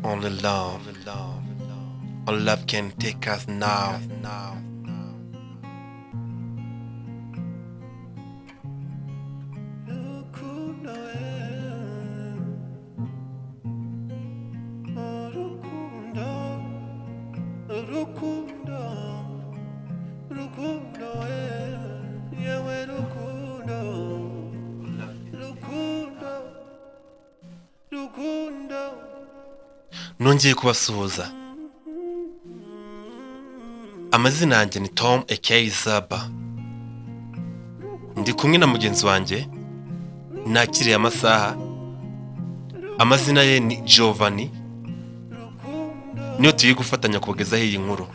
Only love. Only love can take us now. Nongeye kubasuhuza. Amazina yanjye ni Tom aka Zaba. Ndi kumwe na mugenzi wanjye nakiriye amasaha. Amazina ye ni Giovanni. Niyo tugiye gufatanya kubagezaho iyi nkuru.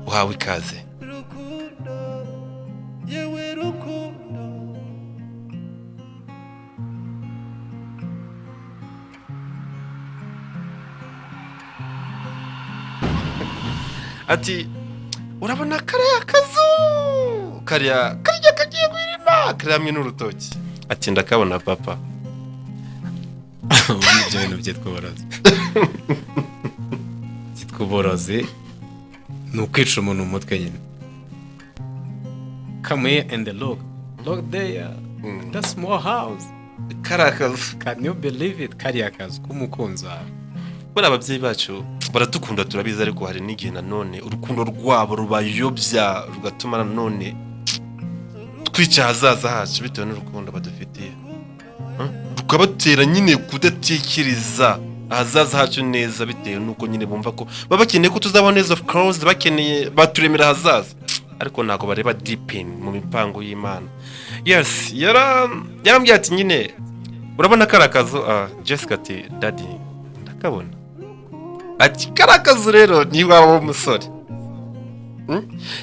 Uhawe ikaze. Ati urabona kariya kazu kariya kagiye kwirima karamye n'urutoki. Ati ndakabona papa. Ubundi ibyo bintu byitwuboroze byitwuboroze ni ukwica umuntu mu mutwe nyine. Come here and look there, that small house. Kariya kazu, Can you believe it? Kariya kazu k'umukunzi wawe. bari ababyeyi bacu baradukunda turabizi, ariko hari n'igihe nanone urukundo rwabo rubayobya rugatuma nanone twica ahazaza hacu bitewe n'urukundo badufitiye, rukabatera nyine kudatekereza ahazaza hacu neza bitewe n'uko nyine bumva ko baba bakeneye ko tuzabaho neza, of course bakeneye baturemera ahazaza, ariko ntabwo bareba deep in mu mipango y'Imana. Yes, yarambwiye ati nyine urabona kariya kazu. Jessica ati daddy ndakabona. Ati kariya kazu rero ni iwawe w'umusore,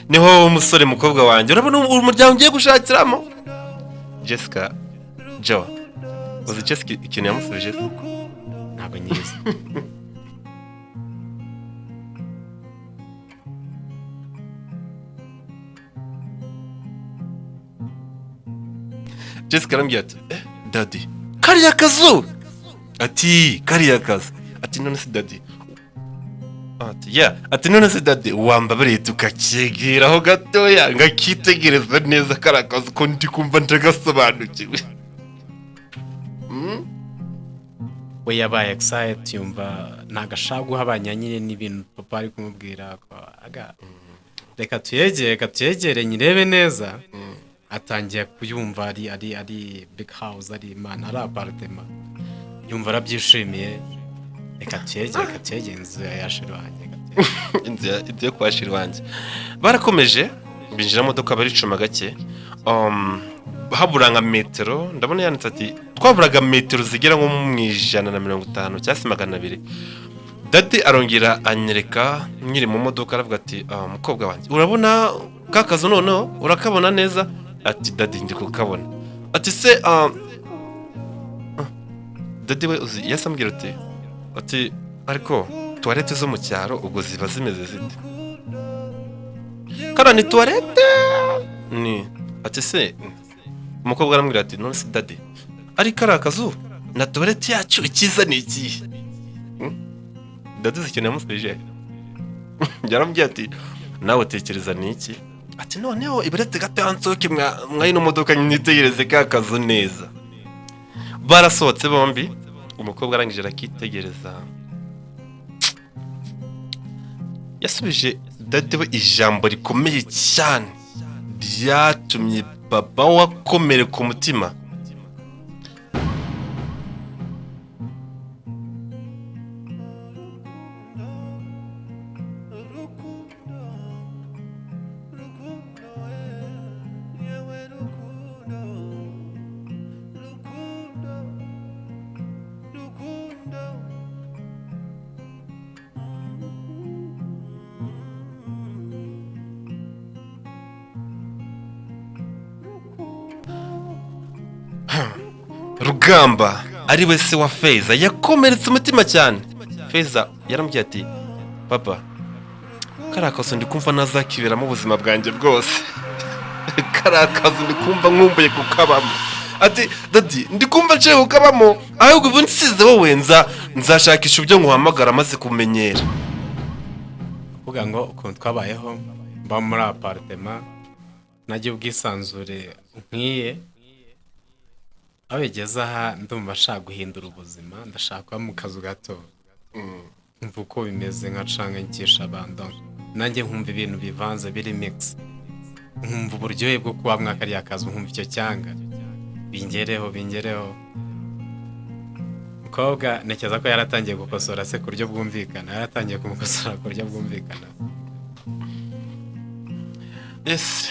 niho wowe umusore mukobwa wanjye, urabona umuryango ugiye gushakiramo. Jessica Jo uzi Jessica ikintu yamusubije? Ntabwo nyizi. Jessica arambwira ati daddy kariya kazu. Ati kariya kazu. Ati none se daddy. Ati ati none se daddy wambabariye tukakegeraho gatoya ngakitegereza neza kariya kazu ko ndi kumva ndagasobanukiwe. We yabaye excited yumva nagashaka guhabanya nyine n'ibintu papa ari kumubwira ko reka tuyegere nyirebe neza. Atangiye kuyumva ari big house, ari man, ari apartment. Yumva arabyishimiye. Reka tuyegere inzu ya Shirwanjye. Inzu yo kwa Shirwanjye. Barakomeje binjira modoka baricuma gake. Habura nka metero, ndabona yanditse ati twaburaga metero zigera nko mu 150 cyangwa 200. Daddy arongera anyereka nyiri mu modoka aravuga ati mukobwa wanjye urabona kakazo noneho urakabona neza? Ati daddy ndi kukabona. Ati se daddy we uzi yasambwira ati ariko toilette zo mu cyaro ubwo ziba zimeze zite? Kana ni toilette ni. Ati se umukobwa arambwira ati none se daddy ari kariya kazu na toilette yacu ikiza ni iki? Daddy zikeneye amusubije. Yarambwiye ati nawe tekereza ni iki? Ati noneho iberetse gato ansoke mwayino modoka nyitegereze ka kazu neza. Barasohotse bombi, umukobwa arangije arakitegereza. Yasubije daddy we ijambo rikomeye cyane ryatumye baba wakomere ku mutima. Rugamba ari we se wa Feza yakomeretse umutima cyane. Feza yarambwiye ati papa karakazo ndi kumva nazakiberamo ubuzima bwanjye bwose. Karakazo ndi kumva nkumbuye kukabamo. Ati daddy ndi kumva nje kukabamo ahubwo ubu nsize wowe nzashakisha ibyo nguhamagara maze kumenyera. kuvuga ngo ukuntu twabayeho mba muri apartment najye ubwisanzure nk'iye aho bigeze aha ndumva ashaka guhindura ubuzima ndashaka mu kazu gato mva uko bimeze nkacanganyikisha abantu nanjye nkumva ibintu bivanze biri mix nkumva uburyohe bwo kuba mwakariya kazu nkumva icyo cyanga bingereho umukobwa ntekereza ko yaratangiye gukosora se ku buryo bwumvikana yaratangiye kumukosora ku buryo bwumvikana. Yes.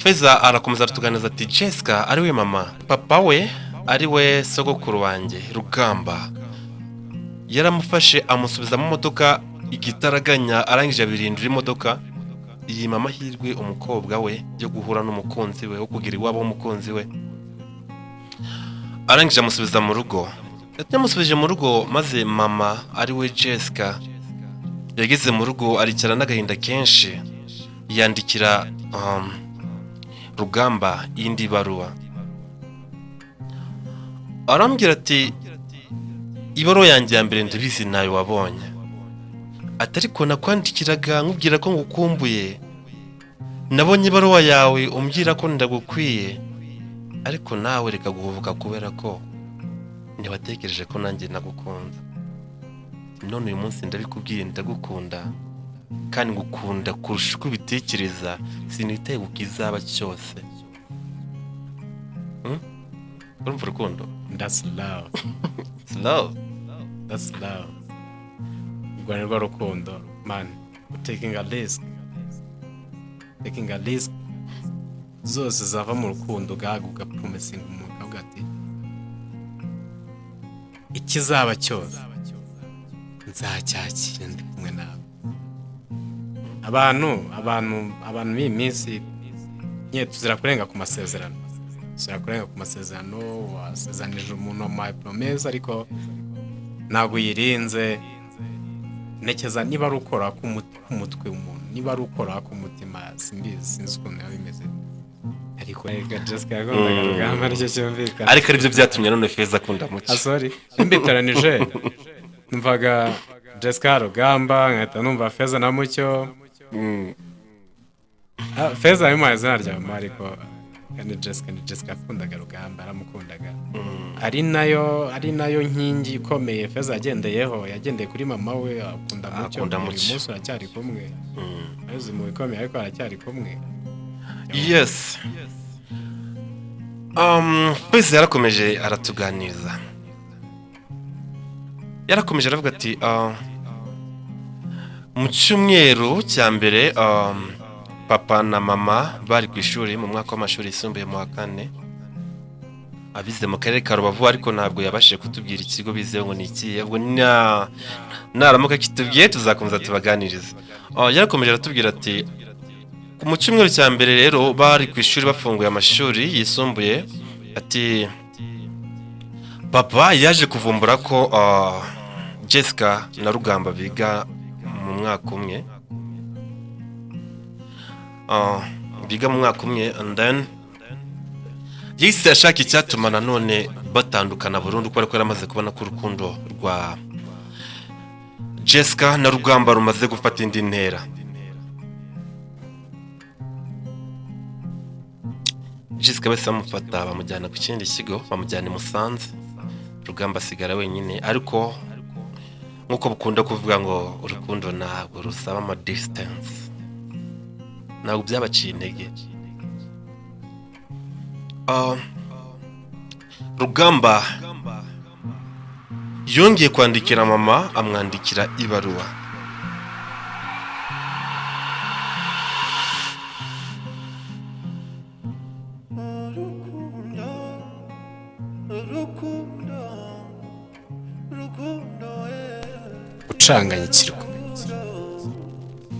Feza arakomeza aratuganiza ati Jessica ari we mama papa we ari we sogokuru wanjye Rugamba yaramufashe amusubiza mu modoka igitaraganya arangije abirindira imodoka iyi mama hirwe umukobwa we yo guhura n'umukunzi we wo kugira iwabo w'umukunzi we arangije amusubiza mu rugo yamusubije mu rugo maze mama ari we Jessica yageze mu rugo aricara n'agahinda kenshi yandikira Rugamba indi baruwa arambwira ati ibaruwa yanjye ya mbere ndabizi nayo wabonye atari ko nakwandikiraga nkubwira ko ngukumbuye nabonye ibaruwa yawe umbwira ko ndagukwiye ariko nawe reka guhubuka kubera ko ntiwatekereje ko nanjye nagukunda none uyu munsi ndabikubwiye ndagukunda kandi ngukunda kurusha uko ubitekereza siniteye ukizaba cyose. Urumva urukundo? That's love. It's love. That's love. Rwanda rwa rukundo man taking a risk zose zava mu rukundo gaguga promising umuntu avuga ati ikizaba cyose nzacyakira ndi kumwe nawe. abantu iyi minsi nye tuzira kurenga ku masezerano wasezanije umuntu wa promesse ariko ntabwo yirinze nekeza niba ari ukora ku mutwe w'umuntu niba ari ukora ku mutima sinzi ukuntu yaba bimeze ariko Jessica yagondaga Rugamba aricyo cyumvikana ariko aribyo byatumye none Feza akunda muke sorry imbitaranije numvaga Jessica Rugamba nkahita numva Feza na Mucyo Feza ari mu izina rya mama ariko ni Jessica akundaga Rugamba aramukundaga ari nayo nkingi ikomeye Feza yagendeye kuri mama we akunda Mucyo uyu munsi aracyari kumwe azi mu ikomeye ariko aracyari kumwe. Yes. Feza yarakomeje aratuganiriza yarakomeje aravuga ati mu cyumweru cya mbere papa na mama bari ku ishuri mu mwaka w'amashuri yisumbuye mu wa 4 abize mu karere ka Rubavu ariko ntabwo yabashije kutubwira ikigo bizeho ngo ni ikihe ubwo naramuka kitubwiye tuzakomeza tubaganiriza. Yarakomeje aratubwira ati mu cyumweru cya mbere rero bari ku ishuri bafunguye amashuri yisumbuye ati papa yaje kuvumbura ko Jessica na Rugamba biga mu mwaka umwe and then yise ashaka icyatuma nanone batandukana burundu kuko yaramaze kubona ko urukundo rwa Jessica na Rugamba rumaze gufata indi ntera. Jessica bese bamufata bamujyana ku kindi kigo bamujyana i Musanze Rugamba asigara wenyine ariko nkuko bukunda kuvuga ngo urukundo ntabwo rusaba ama distance ntabwo byabaciye intege. Rugamba yongeye kwandikira mama amwandikira ibaruwa ucanganyikirwa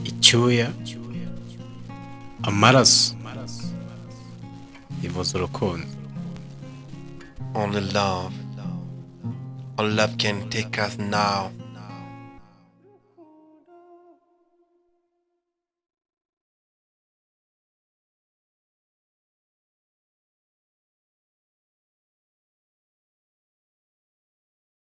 icyuya amaraso ivuza urukundo. Only love can take us now